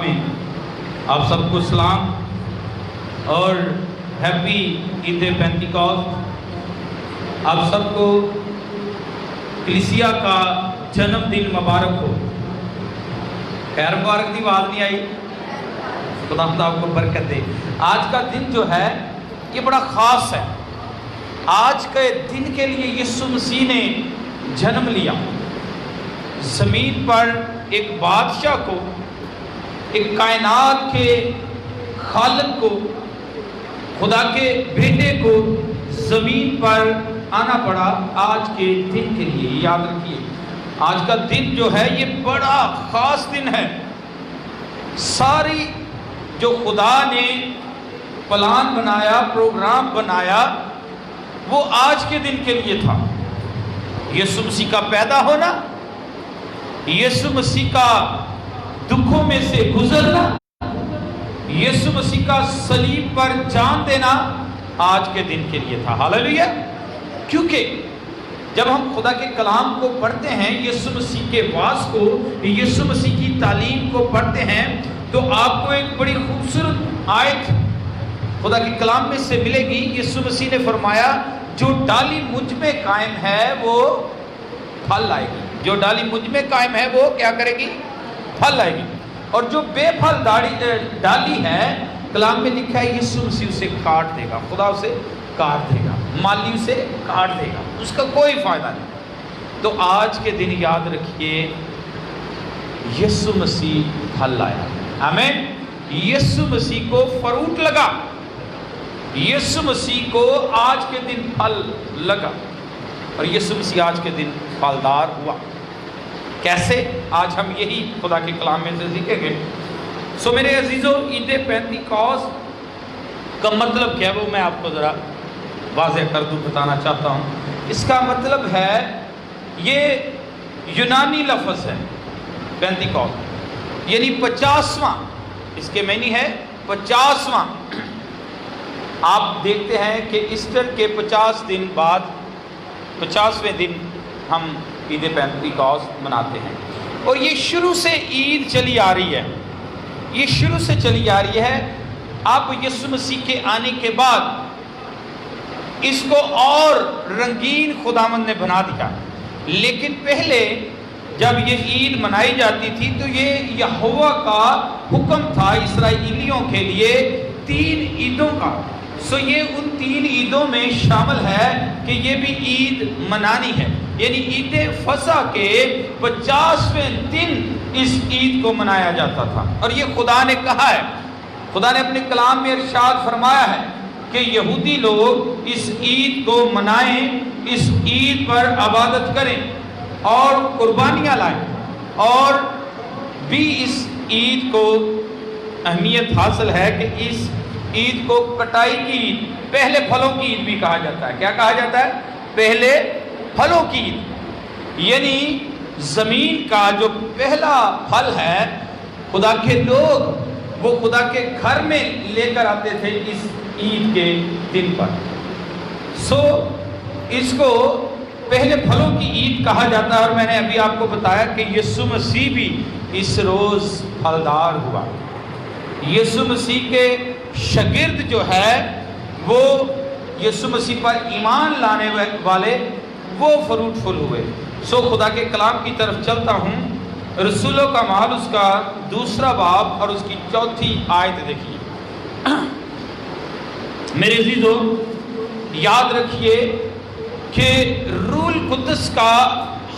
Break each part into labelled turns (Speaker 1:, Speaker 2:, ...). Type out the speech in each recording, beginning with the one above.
Speaker 1: میں آپ سب کو سلام اور ہیپی عید پینتیکوست۔ آپ سب کو کلیسیا کا جنم دن مبارک ہو۔ خیر مبارک دی بات نہیں آئی؟ خدا آپ کو برکت دے۔ آج کا دن جو ہے یہ بڑا خاص ہے۔ آج کے دن کے لیے یسوع مسیح نے جنم لیا۔ زمین پر ایک بادشاہ کو، ایک کائنات کے خالق کو، خدا کے بیٹے کو زمین پر آنا پڑا آج کے دن کے لیے۔ یاد رکھیے آج کا دن جو ہے یہ بڑا خاص دن ہے۔ ساری جو خدا نے پلان بنایا، پروگرام بنایا، وہ آج کے دن کے لیے تھا۔ یسوع مسیح کا پیدا ہونا، یسوع مسیح کا دکھوں میں سے گزرنا، یسوع مسیح کا صلیب پر جان دینا آج کے دن کے لیے تھا۔ ہاللیلویا۔ کیونکہ جب ہم خدا کے کلام کو پڑھتے ہیں، یسوع مسیح کے وعظ کو، یسوع مسیح کی تعلیم کو پڑھتے ہیں، تو آپ کو ایک بڑی خوبصورت آیت خدا کے کلام میں سے ملے گی۔ یسوع مسیح نے فرمایا جو ڈالی مجھ میں قائم ہے وہ پھل لائے گی۔ جو ڈالی مجھ میں قائم ہے وہ کیا کرے گی؟ پھل لائے گی۔ اور جو بے پھل ڈالی ہے، کلام میں لکھا ہے یسوع مسیح اسے کاٹ دے گا۔ خدا اسے کاٹ دے گا، مالی اسے کاٹ دے گا، اس کا کوئی فائدہ نہیں۔ تو آج کے دن یاد رکھیے یسوع مسیح پھل لایا۔ آمین۔ یسوع مسیح کو فروٹ لگا، یسوع مسیح کو آج کے دن پھل لگا، اور یسوع مسیح آج کے دن پھلدار ہوا۔ کیسے؟ آج ہم یہی خدا کے کلام میں سے سیکھیں گے۔ سو میرے عزیزو، عید پینتیکوست کا مطلب کیا ہے وہ میں آپ کو ذرا واضح کر دوں، بتانا چاہتا ہوں۔ اس کا مطلب ہے، یہ یونانی لفظ ہے پینتیکوست، یعنی 50واں۔ اس کے معنی ہے 50واں۔ آپ دیکھتے ہیں کہ ایسٹر کے 50 دن بعد 50ویں دن ہم عید پینتیکوست مناتے ہیں، اور یہ شروع سے عید چلی آ رہی ہے، یہ شروع سے چلی آ رہی ہے۔ اب یسوع مسیح کے آنے کے بعد اس کو اور رنگین خداوند نے بنا دیا۔ لیکن پہلے جب یہ عید منائی جاتی تھی تو یہ یہوہ کا حکم تھا اسرائیلیوں کے لیے 3 عیدوں کا۔ سو یہ ان 3 عیدوں میں شامل ہے کہ یہ بھی عید منانی ہے، یعنی عید فصح کے 50ویں دن اس عید کو منایا جاتا تھا۔ اور یہ خدا نے کہا ہے، خدا نے اپنے کلام میں ارشاد فرمایا ہے کہ یہودی لوگ اس عید کو منائیں، اس عید پر عبادت کریں اور قربانیاں لائیں، اور بھی اس عید کو اہمیت حاصل ہے کہ اس عید کو کٹائی کی عید، پہلے پھلوں کی عید بھی کہا جاتا ہے۔ کیا کہا جاتا ہے؟ پہلے پھلوں کی عید، یعنی زمین کا جو پہلا پھل ہے، خدا کے لوگ وہ خدا کے گھر میں لے کر آتے تھے اس عید کے دن پر۔ سو اس کو پہلے پھلوں کی عید کہا جاتا ہے، اور میں نے ابھی آپ کو بتایا کہ یسوع مسیح بھی اس روز پھلدار ہوا۔ یسوع مسیح کے شاگرد جو ہے وہ یسوع مسیح پر ایمان لانے والے وہ فروٹفل ہوئے۔ سو خدا کے کلام کی طرف چلتا ہوں۔ رسولوں کا مال اس کا 2 باب اور اس کی 4 آیت دیکھیے۔ میرے عزیزو، یاد رکھیے کہ روح القدس کا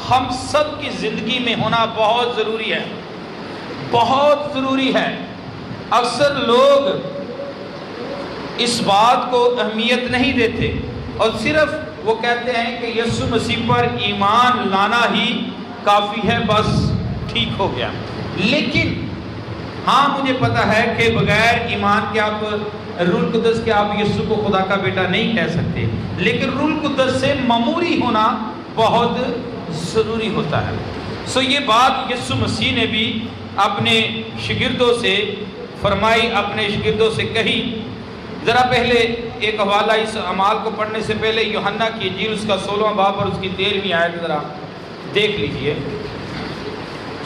Speaker 1: ہم سب کی زندگی میں ہونا بہت ضروری ہے، بہت ضروری ہے۔ اکثر لوگ اس بات کو اہمیت نہیں دیتے اور صرف وہ کہتے ہیں کہ یسوع مسیح پر ایمان لانا ہی کافی ہے، بس ٹھیک ہو گیا۔ لیکن ہاں، مجھے پتا ہے کہ بغیر ایمان کے آپ روح القدس کے آپ یسوع کو خدا کا بیٹا نہیں کہہ سکتے، لیکن روح القدس سے معموری ہونا بہت ضروری ہوتا ہے۔ سو یہ بات یسوع مسیح نے بھی اپنے شاگردوں سے فرمائی، اپنے شاگردوں سے کہی۔ ذرا پہلے ایک حوالہ اس اعمال کو پڑھنے سے پہلے یوحنا کی انجیل اس کا 16واں باب اور اس کی 13ویں آیت ذرا دیکھ لیجئے۔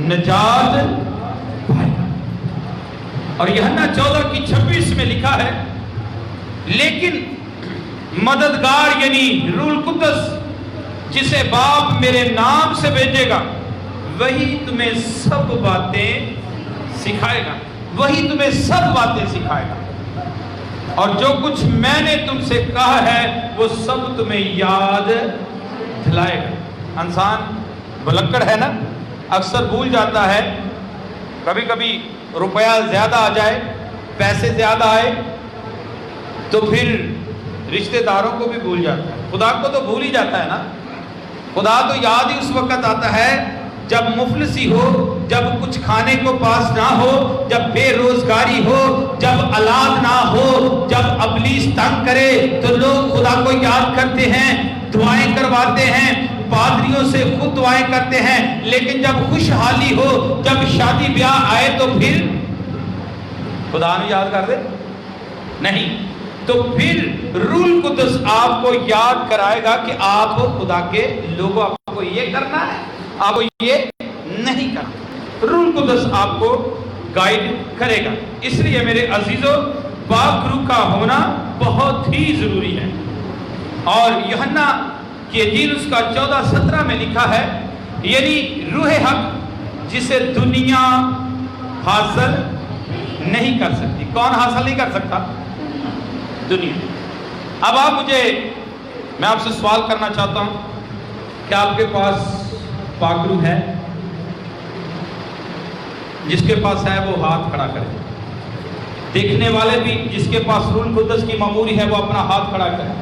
Speaker 1: نجات پائے گا۔ اور یوحنا 14:26 میں لکھا ہے لیکن مددگار یعنی روح القدس جسے باپ میرے نام سے بھیجے گا وہی تمہیں سب باتیں سکھائے گا، وہی تمہیں سب باتیں سکھائے گا، اور جو کچھ میں نے تم سے کہا ہے وہ سب تمہیں یاد دلائے گا۔ انسان بلکڑ ہے نا، اکثر بھول جاتا ہے، کبھی کبھی روپیہ زیادہ آ جائے، پیسے زیادہ آئے تو پھر رشتہ داروں کو بھی بھول جاتا ہے، خدا کو تو بھول ہی جاتا ہے نا۔ خدا تو یاد ہی اس وقت آتا ہے جب مفلسی ہو، جب کچھ کھانے کو پاس نہ ہو، جب بے روزگاری ہو، جب اولاد نہ ہو، جب ابلیس تنگ کرے تو لوگ خدا کو یاد کرتے ہیں، دعائیں کرواتے ہیں، پادریوں سے خود دعائیں کرتے ہیں، لیکن جب خوشحالی ہو، جب شادی بیاہ آئے تو پھر خدا نے یاد کر دے نہیں۔ تو پھر روح القدس آپ کو یاد کرائے گا کہ آپ خدا کے لوگوں، آپ کو یہ کرنا ہے، آپ کو یہ نہیں کرنا۔ روح القدس آپ کو گائیڈ کرے گا۔ اس لیے میرے عزیزو پاک روح کا ہونا بہت ہی ضروری ہے۔ اور یوحنا کی انجیل اس کا 14:17 میں لکھا ہے یعنی روح حق جسے دنیا حاصل نہیں کر سکتی۔ کون حاصل نہیں کر سکتا؟ دنیا۔ اب میں آپ سے سوال کرنا چاہتا ہوں، کیا آپ کے پاس پاک روح ہے؟ جس کے پاس ہے وہ ہاتھ کھڑا کرے۔ دیکھنے والے بھی جس کے پاس روح القدس کی معموری ہے وہ اپنا ہاتھ کھڑا کرے۔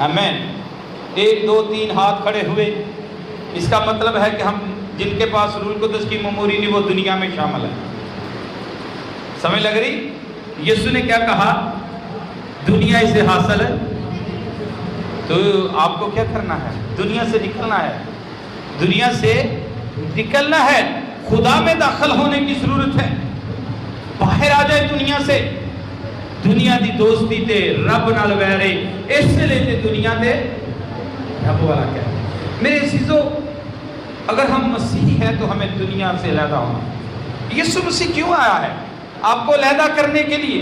Speaker 1: آمین۔ 1 2 3 ہاتھ کھڑے ہوئے، اس کا مطلب ہے کہ ہم جن کے پاس روح القدس کی معموری نہیں وہ دنیا میں شامل ہے۔ سمجھ لگ رہی؟ یسوع نے کیا کہا؟ دنیا اسے حاصل ہے، تو آپ کو کیا کرنا ہے؟ دنیا سے نکلنا ہے، دنیا سے نکلنا ہے، خدا میں داخل ہونے کی ضرورت ہے۔ باہر آ جائے دنیا سے، دنیا دی دوستی تے رب نال ویرے، اس سے لیتے دنیا دے رب والا کیا ہے۔ میرے عزیزو اگر ہم مسیحی ہیں تو ہمیں دنیا سے علیحدہ ہونا۔ یسوع مسیح کیوں آیا ہے؟ آپ کو علیحدہ کرنے کے لیے۔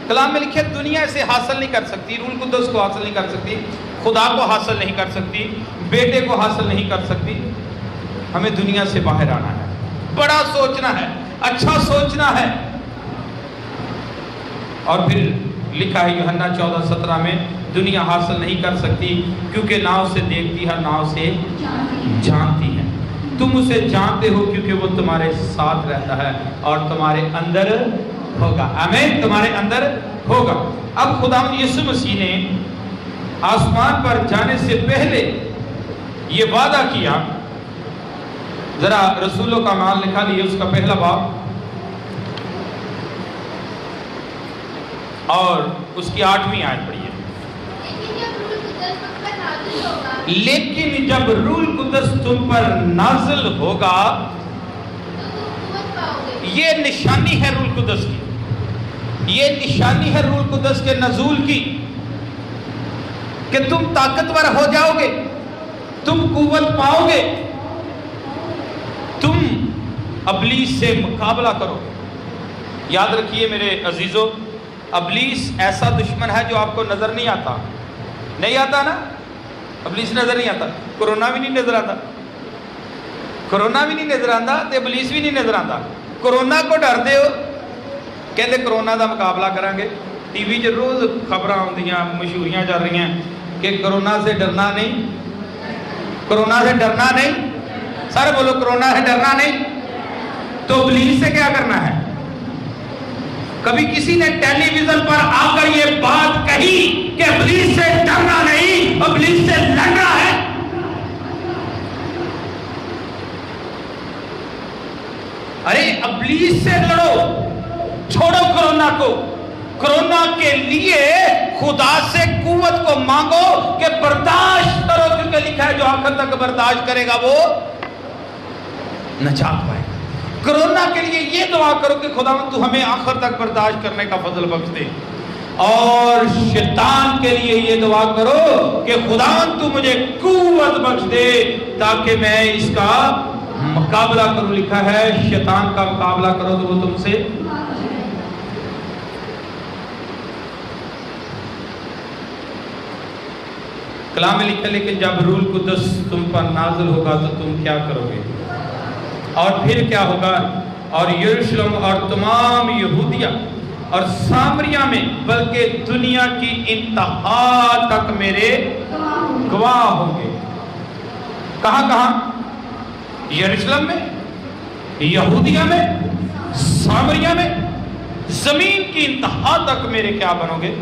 Speaker 1: کلام میں لکھے دنیا اسے حاصل نہیں کر سکتی، روح القدس کو حاصل نہیں کر سکتی، خدا کو حاصل نہیں کر سکتی، بیٹے کو حاصل نہیں کر سکتی۔ ہمیں دنیا سے باہر آنا ہے، بڑا سوچنا ہے، اچھا سوچنا ہے۔ اور پھر لکھا ہے یوحنا 14:17 میں دنیا حاصل نہیں کر سکتی کیونکہ نہ اسے دیکھتی ہے نہ اسے جانتی ہے۔ تم اسے جانتے ہو کیونکہ وہ تمہارے ساتھ رہتا ہے اور تمہارے اندر ہوگا۔ آمین، تمہارے اندر ہوگا۔ اب خداوند یسوع مسیح نے آسمان پر جانے سے پہلے یہ وعدہ کیا، ذرا رسولوں کا اعمال لکھا لیے اس کا 1 باب اور اس کی 8ویں آیت پڑھیے۔ لیکن جب روح القدس تم پر نازل ہوگا، یہ نشانی ہے روح القدس کی، یہ نشانی ہے روح القدس کے نزول کی کہ تم طاقتور ہو جاؤ گے، تم قوت پاؤ گے، تم ابلیس سے مقابلہ کرو۔ یاد رکھیے میرے عزیزو، ابلیس ایسا دشمن ہے جو آپ کو نظر نہیں آتا، نہیں آتا نا، ابلیس نظر نہیں آتا، کرونا بھی نہیں نظر آتا، کرونا بھی نہیں نظر آتا تے ابلیس بھی نہیں نظر آتا۔ کرونا کو ڈر دے ہو، کہتے کرونا دا مقابلہ کریں گے، ٹی وی جو روز خبراں ہوندیاں مشہوریاں چل رہی ہیں کہ کرونا سے ڈرنا نہیں، کرونا سے ڈرنا نہیں، سارے بولو کرونا سے ڈرنا نہیں۔ تو ابلیس سے کیا کرنا ہے؟ کبھی کسی نے ٹیلی ویژن پر آ کر یہ بات کہی کہ ابلیس سے ڈرنا نہیں، ابلیس سے لڑنا ہے؟ ارے ابلیس سے لڑو، چھوڑو کرونا کو۔ کرونا کے لیے خدا سے قوت کو مانگو کہ برداشت کرو، کیونکہ لکھا ہے جو آخر تک برداشت کرے گا وہ نجات پائے گا۔ کرونا کے لیے یہ دعا کرو کہ خداوند تو ہمیں آخر تک برداشت کرنے کا فضل بخش دے۔ اور شیطان کے لیے یہ دعا کرو کہ خدا تو مجھے قوت بخش دے تاکہ میں اس کا مقابلہ کروں. لکھا ہے شیطان کا مقابلہ کرو تو وہ تم سے. کلام میں لکھا لیکن جب روح القدس تم پر نازل ہوگا تو تم کیا کرو گے؟ اور پھر کیا ہوگا؟ اور یروشلم اور تمام یہودیہ اور سامریہ میں بلکہ دنیا کی انتہا تک میرے گواہ ہوں گے. کہاں کہاں؟ یروشلم میں، یہودیہ میں، سامریہ میں، زمین کی انتہا تک میرے کیا بنو گے؟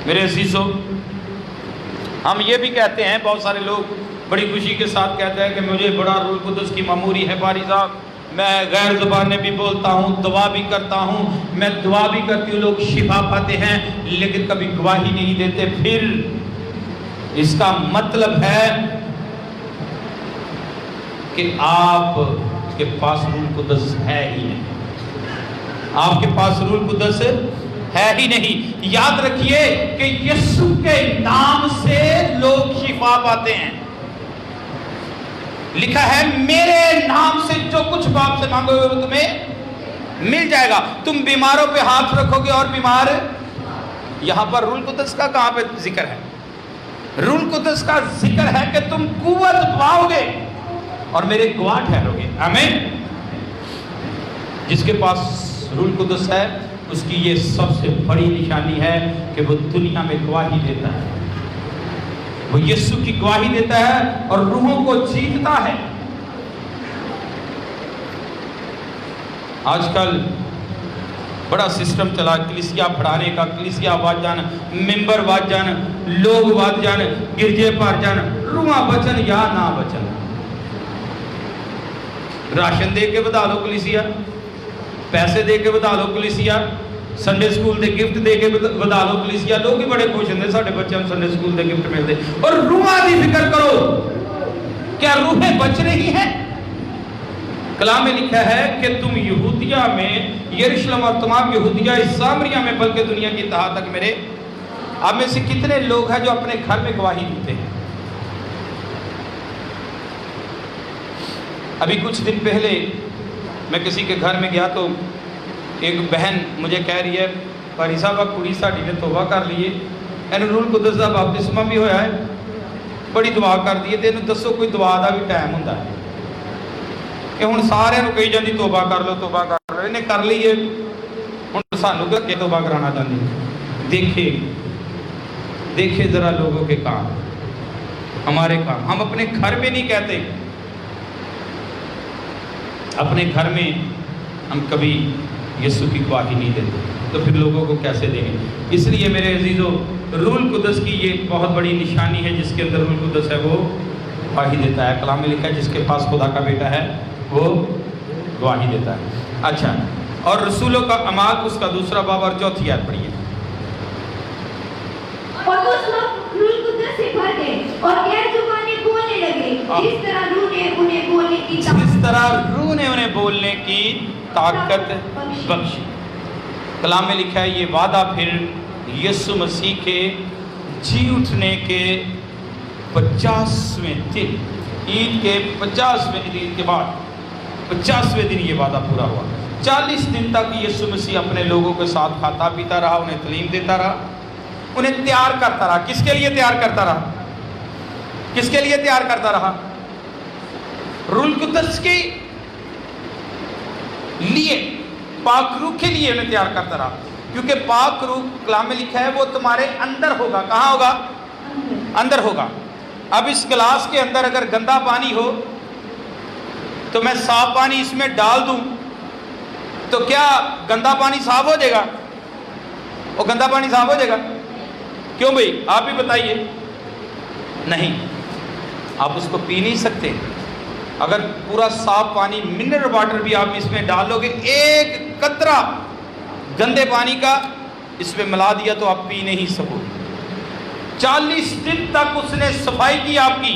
Speaker 1: میرے عزیزو، ہم یہ بھی کہتے ہیں، بہت سارے لوگ بڑی خوشی کے ساتھ کہتے ہیں کہ مجھے بڑا روح القدس کی معموری ہے باری صاحب، میں غیر زبانیں بھی بولتا ہوں، دعا بھی کرتا ہوں، میں دعا بھی کرتی ہوں، لوگ شفا پاتے ہیں لیکن کبھی گواہی نہیں دیتے. پھر اس کا مطلب ہے کہ آپ کے پاس روح القدس ہے ہی نہیں. آپ کے پاس روح القدس ہے ہی نہیں. یاد رکھیے کہ یسوع کے نام سے لوگ شفا پاتے ہیں. لکھا ہے میرے نام سے جو کچھ باپ سے مانگو گے وہ تمہیں مل جائے گا. تم بیماروں پہ ہاتھ رکھو گے اور بیمار. یہاں پر روح القدس کا کہاں پہ ذکر ہے؟ روح القدس کا ذکر ہے کہ تم قوت پاؤ گے اور میرے گواہ ٹھہرو گے. آمین. جس کے پاس روح القدس ہے اس کی یہ سب سے بڑی نشانی ہے کہ وہ دنیا میں گواہی دیتا ہے. وہ یسوع کی گواہی دیتا ہے اور روحوں کو جیتتا ہے. آج کل بڑا سسٹم چلا کلیسیا پڑھانے کا، کلیسیا واد جان، ممبر واد جان، لوگ واد جان، گرجے پر جان، روحاں بچن یا نہ بچن. راشن دے کے بتا لو کلیسیا، پیسے دے کے بتا لو کلیسیا، سنڈے سکول دے گفٹ دے کے بتا لو کلیسیا. لوگ ہی بڑے خوش ہوندے ساڈے بچے ہم سنڈے سکول دے گفٹ ملتے. اور روحاں دی فکر کرو، کیا روحیں بچ رہی ہیں؟ کلام میں لکھا ہے کہ تم یہودیہ میں، یروشلم اور تمام یہودیہ سامریہ میں بلکہ دنیا کی انتہا تک میرے. آپ میں سے کتنے لوگ ہیں جو اپنے گھر میں گواہی دیتے ہیں؟ ابھی کچھ دن پہلے میں کسی کے گھر میں گیا تو ایک بہن مجھے کہہ رہی ہے پاری صاحب کڑی ساڑی نے توبہ کر لیے، اینو روح القدس دا بپتسمہ بھی ہویا ہے، بڑی دعا کر دیے. تے اینو دسو کوئی دعا دا بھی ٹائم ہوندا ہے کہ ہن سارے نوں کہی جاندی توبہ کر لو توبہ کر لو. انہیں کر لی ہے، ہن سانوں کہ توبہ کرانا چاہندی. دیکھے ذرا لوگوں کے کام، ہمارے کام. ہم اپنے گھر میں نہیں کہتے، اپنے گھر میں ہم کبھی یسوع کی گواہی نہیں دیتے تو پھر لوگوں کو کیسے دیں گے؟ اس لیے میرے عزیزو، روح القدس کی یہ بہت بڑی نشانی ہے. جس کے اندر روح القدس ہے وہ گواہی دیتا ہے. کلام میں لکھا ہے جس کے پاس خدا کا بیٹا ہے وہ گواہی دیتا ہے. اچھا، اور رسولوں کا اعمال اس کا 2 باب اور 4 آیت پڑھیے.
Speaker 2: اور اس وقت روح القدس سے بھر گئے اور غیر زبانیں بولنے لگے جس طرح روح نے انہیں بولنے کی طاقت بخشی. کلام میں لکھا ہے یہ وعدہ پھر یسوع مسیح کے جی اٹھنے کے 50ویں دن، عید کے 50ویں دن کے بعد 50ویں دن یہ وعدہ پورا ہوا. 40 دن تک یسوع مسیح اپنے لوگوں کے ساتھ کھاتا پیتا رہا، انہیں تعلیم دیتا رہا، انہیں تیار کرتا رہا. کس کے لیے تیار کرتا رہا؟ کس کے لیے تیار کرتا رہا؟ روح القدس کے لیے، پاک روح کے لیے انہیں تیار کرتا رہا. کیونکہ پاک روح کلام میں لکھا ہے وہ تمہارے اندر ہوگا. کہاں ہوگا؟ اندر ہوگا. اب اس گلاس کے اندر اگر گندا پانی ہو تو میں صاف پانی اس میں ڈال دوں تو کیا گندا پانی صاف ہو جائے گا؟ وہ گندا پانی صاف ہو جائے گا؟ کیوں بھئی آپ بھی بتائیے. نہیں، آپ اس کو پی نہیں سکتے. اگر پورا صاف پانی منرل واٹر بھی آپ اس میں ڈالو گے، ایک قطرہ گندے پانی کا اس میں ملا دیا تو آپ پی نہیں سکو. 40 دن تک اس نے صفائی کی آپ کی.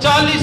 Speaker 2: 40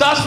Speaker 2: 10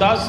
Speaker 2: 10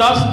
Speaker 2: 10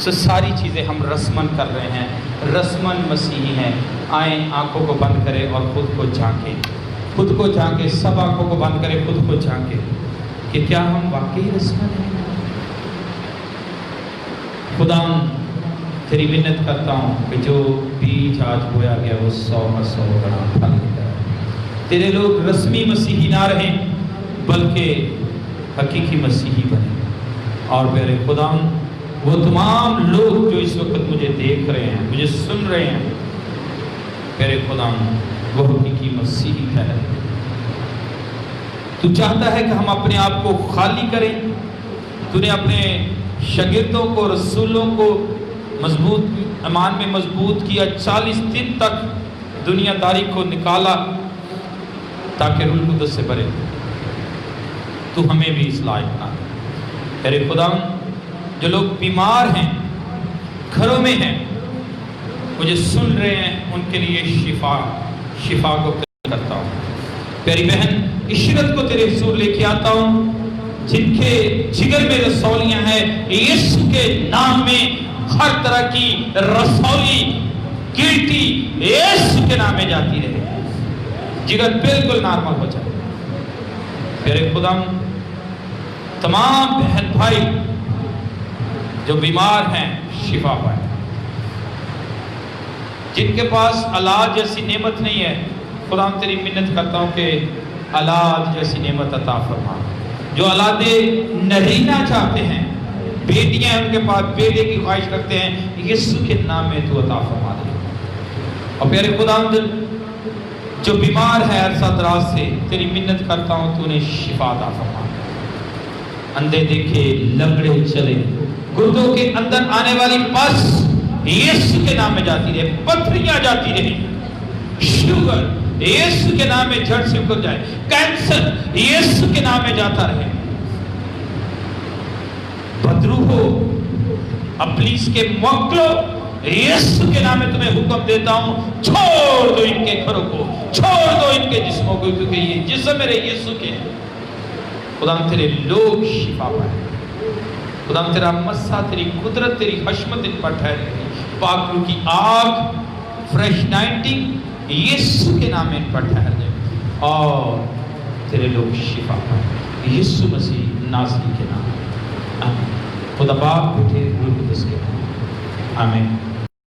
Speaker 2: ساری چیزیں ہم رسمن کر رہے ہیں، رسمن مسیحی ہیں۔ آئیں آنکھوں کو بند کریں اور خود کو جھانکیں، خود کو جھانکیں، سب آنکھوں کو بند کریں، خود کو جھانکیں کہ کیا ہم واقعی رسمن ہیں۔ خدا تیری منت کرتا ہوں کہ جو بیج آج بویا گیا وہ 100 میں 100 بڑا پھل نکلا۔ تیرے لوگ رسمی مسیحی نہ رہیں بلکہ حقیقی مسیحی بنیں۔ اور میرے خدا وہ تمام لوگ جو اس وقت مجھے دیکھ رہے ہیں، مجھے سن رہے ہیں، میرے خدا وہ حقیقی مسیحی ٹھہرے۔ تو چاہتا ہے کہ ہم اپنے آپ کو خالی کریں۔ تو نے اپنے شاگردوں کو، رسولوں کو مضبوط ایمان میں مضبوط کیا، 40 دن تک دنیا داری کو نکالا تاکہ روح القدس سے بھرے۔ تو ہمیں بھی اس لائق نہ میرے خدا جو لوگ بیمار ہیں، گھروں میں ہیں، مجھے سن رہے ہیں، ان کے لیے شفا کو کرتا ہوں۔ پیاری بہن عشرت کو تیرے حضور لے کے آتا ہوں، جن کے جگر میں رسولیاں ہیں، یسوع کے نام میں ہر طرح کی رسولی گلٹی یسوع کے نام میں جاتی رہے، جگر بالکل نارمل ہو جائے۔ پیارے خدا تمام بہن بھائی جو بیمار ہیں شفا پائے، جن کے پاس علاج جیسی نعمت نہیں ہے، خدا تیری منت کرتا ہوں کہ علاج جیسی نعمت عطا فرما۔ جو اولادے نرینہ چاہتے ہیں، بیٹیاں ان کے پاس بیٹے کی خواہش رکھتے ہیں، یسوع کے نام میں تو عطا فرما دے۔ اور پیارے خدا جو بیمار ہے عرصہ دراز سے، تیری منت کرتا ہوں تو انہیں شفا عطا فرما۔ اندھے دیکھے، لنگڑے چلے، گردوں کے اندر آنے والی پس یسوع کے نام میں جاتی رہے، پتھریاں جاتی رہے، شوگر یسوع کے نام میں جھڑ سے اکھڑ جائے، کینسر یسوع کے نام میں جاتا رہے۔ بدروحو ابلیس کے موکلو یسوع کے نام میں تمہیں حکم دیتا ہوں، چھوڑ دو ان کے گھروں کو، چھوڑ دو ان کے جسموں کو، کیونکہ یہ جسم میرے یسوع کے ہیں۔ خدا تیرے لوگ شفا پائے، خدا تیرا مسا، تیری قدرت، تیری حشمت ان پر ٹھہرے، پاک روح کی آگ، فریش نائنٹنگ یسوع کے نام میں ان پر ٹھہر جائے اور تیرے لوگ شفا پائے، یسوع مسیح ناصری کے نام۔ آمین۔ خدا باپ بیٹے روح القدس کے نام، آمین۔